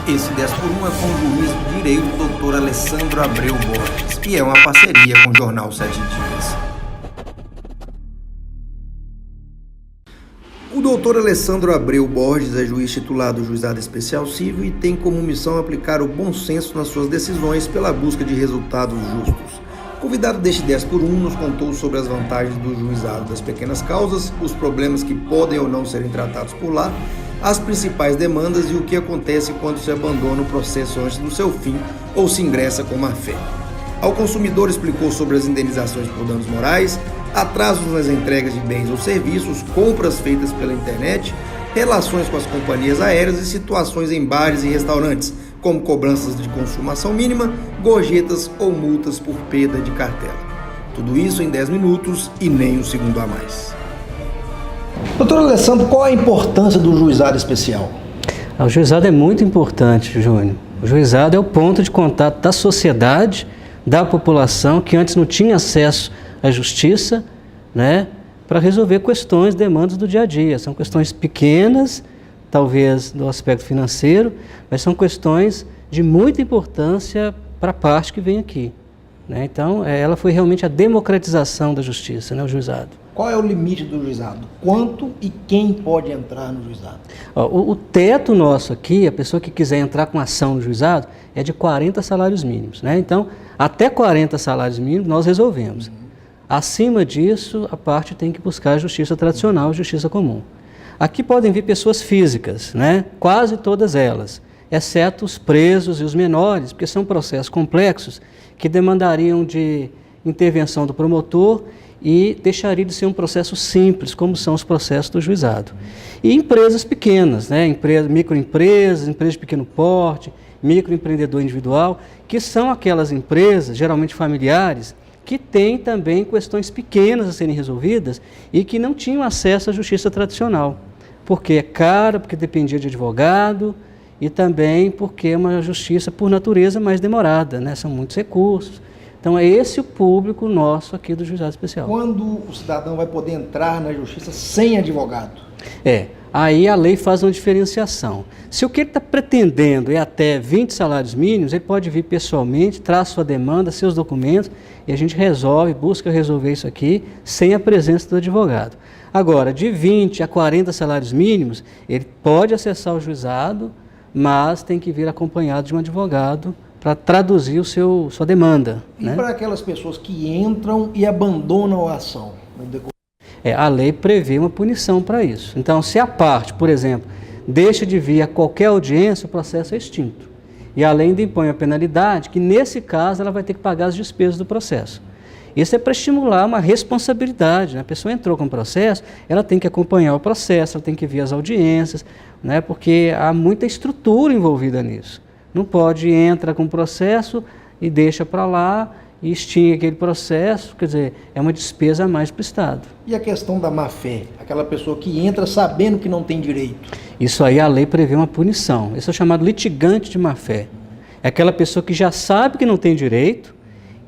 Esse 10 por 1 é com o juiz de direito Dr. Alessandro Abreu Borges, e é uma parceria com o jornal 7 Dias. O Dr. Alessandro Abreu Borges é juiz titular do Juizado Especial Civil e tem como missão aplicar o bom senso nas suas decisões pela busca de resultados justos. O convidado deste 10 por 1 nos contou sobre as vantagens do juizado das pequenas causas, os problemas que podem ou não serem tratados por lá, as principais demandas e o que acontece quando se abandona o processo antes do seu fim ou se ingressa com má-fé. Ao consumidor explicou sobre as indenizações por danos morais, atrasos nas entregas de bens ou serviços, compras feitas pela internet, relações com as companhias aéreas e situações em bares e restaurantes, como cobranças de consumação mínima, gorjetas ou multas por perda de cartela. Tudo isso em 10 minutos e nem um segundo a mais. Doutor Alessandro, qual a importância do juizado especial? O juizado é muito importante, Júnior. O juizado é o ponto de contato da sociedade, da população, que antes não tinha acesso à justiça, né, para resolver questões, demandas do dia a dia. São questões pequenas, talvez do aspecto financeiro, mas são questões de muita importância para a parte que vem aqui, né? Então, ela foi realmente a democratização da justiça, né, o juizado. Qual é o limite do juizado? Quanto e quem pode entrar no juizado? O teto nosso aqui, a pessoa que quiser entrar com ação no juizado, é de 40 salários mínimos, né? Então, até 40 salários mínimos nós resolvemos. Acima disso, a parte tem que buscar a justiça tradicional, a justiça comum. Aqui podem vir pessoas físicas, né? Quase todas elas, exceto os presos e os menores, porque são processos complexos que demandariam de intervenção do promotor e deixaria de ser um processo simples, como são os processos do juizado. E empresas pequenas, né? Microempresas, empresas de pequeno porte, microempreendedor individual, que são aquelas empresas, geralmente familiares, que têm também questões pequenas a serem resolvidas e que não tinham acesso à justiça tradicional, porque é caro, porque dependia de advogado e também porque é uma justiça, por natureza, mais demorada, né? São muitos recursos. Então, é esse o público nosso aqui do Juizado Especial. Quando o cidadão vai poder entrar na justiça sem advogado? Aí a lei faz uma diferenciação. Se o que ele está pretendendo é até 20 salários mínimos, ele pode vir pessoalmente, traz sua demanda, seus documentos, e a gente resolve, busca resolver isso aqui, sem a presença do advogado. Agora, de 20 a 40 salários mínimos, ele pode acessar o juizado, mas tem que vir acompanhado de um advogado, para traduzir sua demanda. E né? Para aquelas pessoas que entram e abandonam a ação? A lei prevê uma punição para isso. Então, se a parte, por exemplo, deixa de vir a qualquer audiência, o processo é extinto. E a lei ainda impõe a penalidade, que nesse caso ela vai ter que pagar as despesas do processo. Isso é para estimular uma responsabilidade, né? A pessoa entrou com o processo, ela tem que acompanhar o processo, ela tem que vir às audiências, né? Porque há muita estrutura envolvida nisso. Não pode entrar com o processo e deixa para lá e extingue aquele processo, quer dizer, é uma despesa a mais para o Estado. E a questão da má-fé? Aquela pessoa que entra sabendo que não tem direito? Isso aí a lei prevê uma punição. Isso é chamado litigante de má-fé. É aquela pessoa que já sabe que não tem direito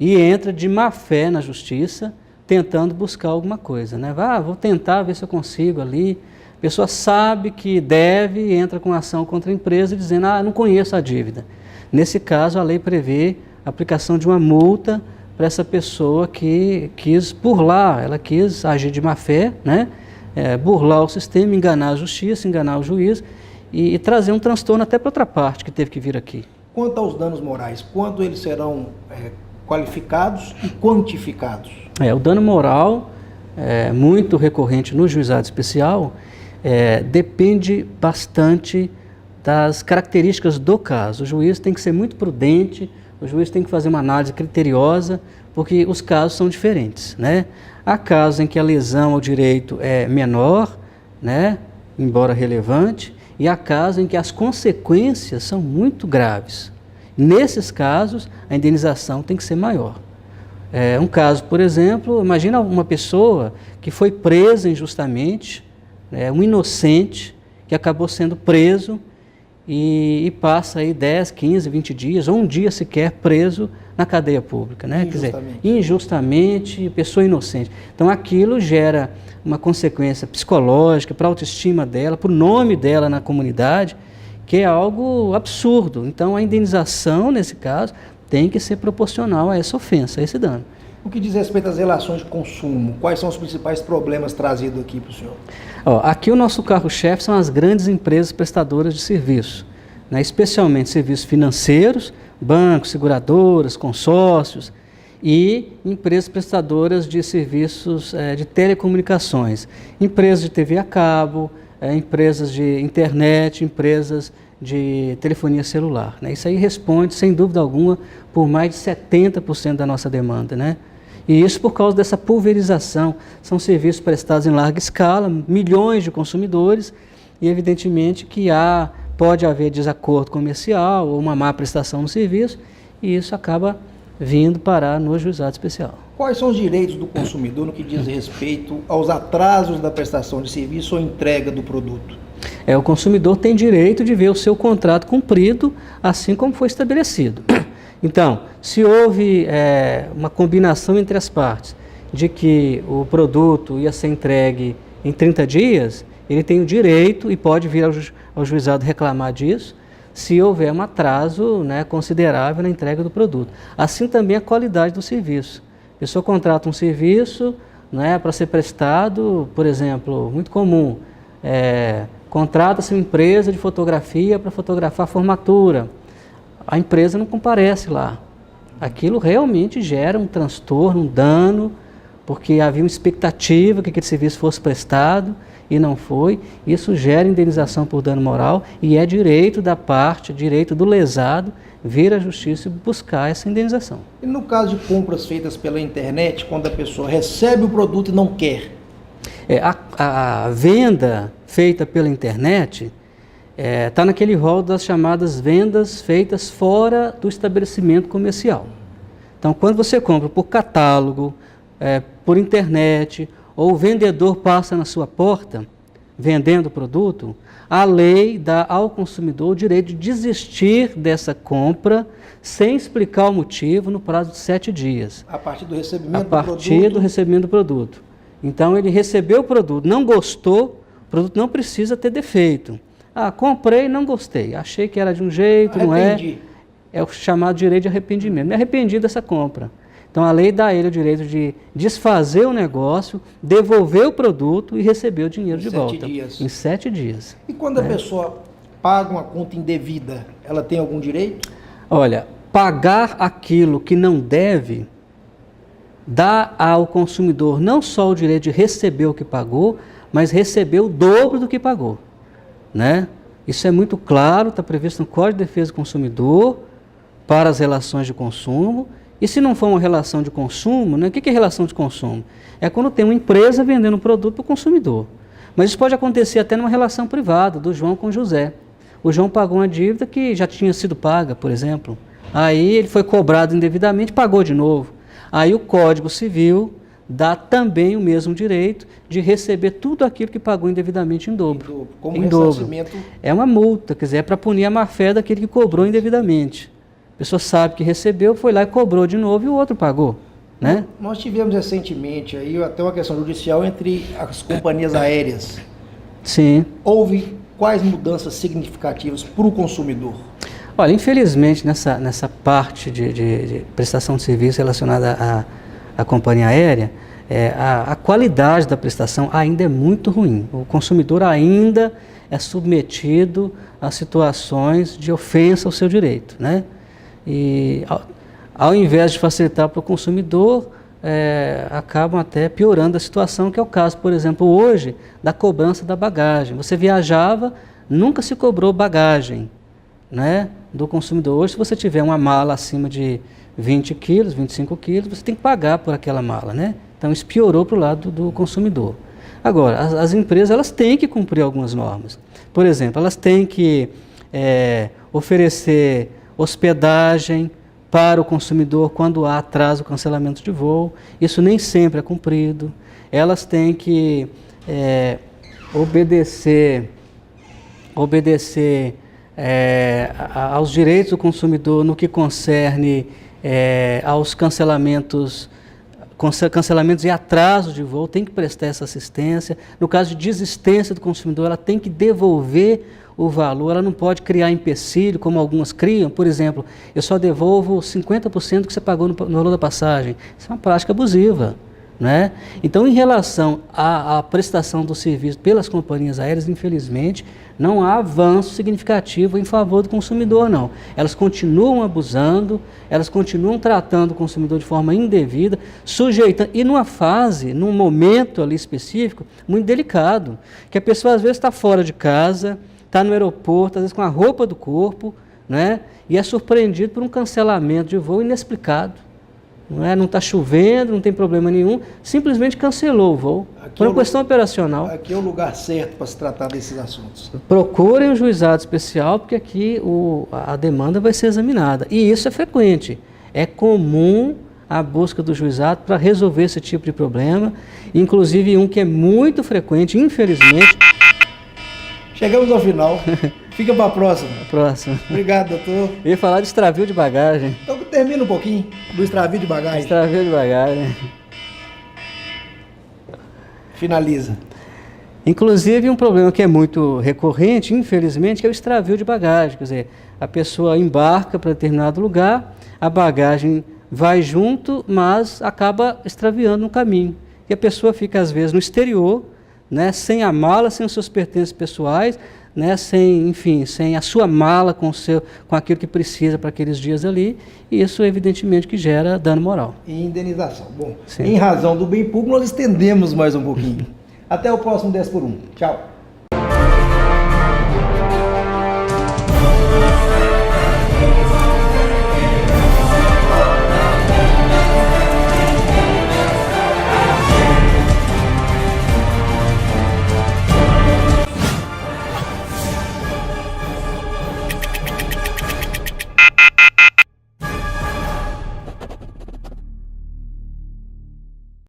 e entra de má-fé na justiça tentando buscar alguma coisa, né? Vou tentar ver se eu consigo ali. A pessoa sabe que deve e entra com ação contra a empresa dizendo, não conheço a dívida. Nesse caso, a lei prevê a aplicação de uma multa para essa pessoa que quis burlar, ela quis agir de má fé, né? Burlar o sistema, enganar a justiça, enganar o juiz e trazer um transtorno até para outra parte que teve que vir aqui. Quanto aos danos morais, quanto eles serão qualificados e quantificados? O dano moral, muito recorrente no juizado especial, depende bastante das características do caso. O juiz tem que ser muito prudente, o juiz tem que fazer uma análise criteriosa, porque os casos são diferentes, né? Há casos em que a lesão ao direito é menor, né, embora relevante, e há casos em que as consequências são muito graves. Nesses casos, a indenização tem que ser maior. Um caso, por exemplo, imagina uma pessoa que foi presa injustamente, um inocente que acabou sendo preso e passa aí 10, 15, 20 dias, ou um dia sequer preso na cadeia pública, né? Quer dizer, injustamente, pessoa inocente. Então aquilo gera uma consequência psicológica para a autoestima dela, para o nome dela na comunidade, que é algo absurdo. Então, a indenização, nesse caso, tem que ser proporcional a essa ofensa, a esse dano. O que diz respeito às relações de consumo, quais são os principais problemas trazidos aqui para o senhor? Aqui o nosso carro-chefe são as grandes empresas prestadoras de serviço, né, especialmente serviços financeiros, bancos, seguradoras, consórcios e empresas prestadoras de serviços de telecomunicações, empresas de TV a cabo, empresas de internet, empresas de telefonia celular. Né? Isso aí responde, sem dúvida alguma, por mais de 70% da nossa demanda, né? E isso por causa dessa pulverização. São serviços prestados em larga escala, milhões de consumidores, e evidentemente que pode haver desacordo comercial ou uma má prestação no serviço, e isso acaba vindo parar no juizado especial. Quais são os direitos do consumidor no que diz respeito aos atrasos da prestação de serviço ou entrega do produto? O consumidor tem direito de ver o seu contrato cumprido, assim como foi estabelecido. Então, se houve uma combinação entre as partes de que o produto ia ser entregue em 30 dias, ele tem o direito e pode vir ao juizado reclamar disso, se houver um atraso, né, considerável na entrega do produto. Assim também a qualidade do serviço. A pessoa contrata um serviço, né, para ser prestado, por exemplo, muito comum, contrata-se uma empresa de fotografia para fotografar a formatura. A empresa não comparece lá. Aquilo realmente gera um transtorno, um dano, porque havia uma expectativa que aquele serviço fosse prestado e não foi. Isso gera indenização por dano moral e é direito da parte, direito do lesado, vir à justiça e buscar essa indenização. E no caso de compras feitas pela internet, quando a pessoa recebe o produto e não quer? A venda feita pela internet está naquele rol das chamadas vendas feitas fora do estabelecimento comercial. Então, quando você compra por catálogo, por internet, ou o vendedor passa na sua porta, vendendo o produto, a lei dá ao consumidor o direito de desistir dessa compra sem explicar o motivo no prazo de 7 dias. A partir do recebimento do recebimento do produto. Então, ele recebeu o produto, não gostou, o produto não precisa ter defeito. Comprei e não gostei, achei que era de um jeito, não é? É o chamado direito de arrependimento. Me arrependi dessa compra. Então, a lei dá a ele o direito de desfazer o negócio, devolver o produto e receber o dinheiro de volta. Em 7 dias. E quando a pessoa paga uma conta indevida, ela tem algum direito? Olha, pagar aquilo que não deve dá ao consumidor não só o direito de receber o que pagou, mas receber o dobro do que pagou. Né? Isso é muito claro, está previsto no Código de Defesa do Consumidor para as relações de consumo. E se não for uma relação de consumo, né? O que é relação de consumo? É quando tem uma empresa vendendo um produto para o consumidor. Mas isso pode acontecer até numa relação privada, do João com o José. O João pagou uma dívida que já tinha sido paga, por exemplo. Aí ele foi cobrado indevidamente, pagou de novo. Aí o Código Civil dá também o mesmo direito de receber tudo aquilo que pagou indevidamente em dobro. Como ressarcimento. É uma multa, quer dizer, é para punir a má-fé daquele que cobrou indevidamente. A pessoa sabe que recebeu, foi lá e cobrou de novo e o outro pagou. Né? Nós tivemos recentemente aí até uma questão judicial entre as companhias aéreas. Sim. Houve quais mudanças significativas para o consumidor? Olha, infelizmente nessa parte de prestação de serviço relacionada à companhia aérea, a qualidade da prestação ainda é muito ruim. O consumidor ainda é submetido a situações de ofensa ao seu direito, né? E ao invés de facilitar para o consumidor, acabam até piorando a situação, que é o caso, por exemplo, hoje, da cobrança da bagagem. Você viajava, nunca se cobrou bagagem, né, do consumidor. Hoje, se você tiver uma mala acima de 20 quilos, 25 quilos, você tem que pagar por aquela mala, né? Então, isso piorou para o lado do consumidor. Agora, as empresas elas têm que cumprir algumas normas. Por exemplo, elas têm que oferecer hospedagem para o consumidor quando há atraso, cancelamento de voo. Isso nem sempre é cumprido. Elas têm que obedecer aos direitos do consumidor no que concerne aos cancelamentos cancelamentos e atrasos de voo, tem que prestar essa assistência. No caso de desistência do consumidor, ela tem que devolver o valor, ela não pode criar empecilho, como algumas criam. Por exemplo, eu só devolvo 50% que você pagou no valor da passagem. Isso é uma prática abusiva, né? Então, em relação à prestação do serviço pelas companhias aéreas, infelizmente, não há avanço significativo em favor do consumidor, não. Elas continuam abusando, elas continuam tratando o consumidor de forma indevida, sujeitando, e numa fase, num momento ali específico, muito delicado, que a pessoa às vezes está fora de casa, está no aeroporto, às vezes com a roupa do corpo, né? E é surpreendido por um cancelamento de voo inexplicado. Não está chovendo, não tem problema nenhum, simplesmente cancelou o voo, por uma questão operacional. Aqui é o lugar certo para se tratar desses assuntos. Procurem um juizado especial, porque aqui a demanda vai ser examinada. E isso é frequente. É comum a busca do juizado para resolver esse tipo de problema, inclusive um que é muito frequente, infelizmente. Chegamos ao final. Fica para a próxima. Próxima. Obrigado, doutor. Eu ia falar de extravio de bagagem. Então termina um pouquinho do extravio de bagagem. Extravio de bagagem. Finaliza. Inclusive um problema que é muito recorrente, infelizmente, que é o extravio de bagagem. Quer dizer, a pessoa embarca para determinado lugar, a bagagem vai junto, mas acaba extraviando no caminho. E a pessoa fica, às vezes, no exterior, né, sem a mala, sem os seus pertences pessoais, né, sem a sua mala com aquilo que precisa para aqueles dias ali, e isso evidentemente que gera dano moral. E indenização. Bom, sim, em razão do bem público, nós estendemos mais um pouquinho. Até o próximo 10 por 1. Tchau.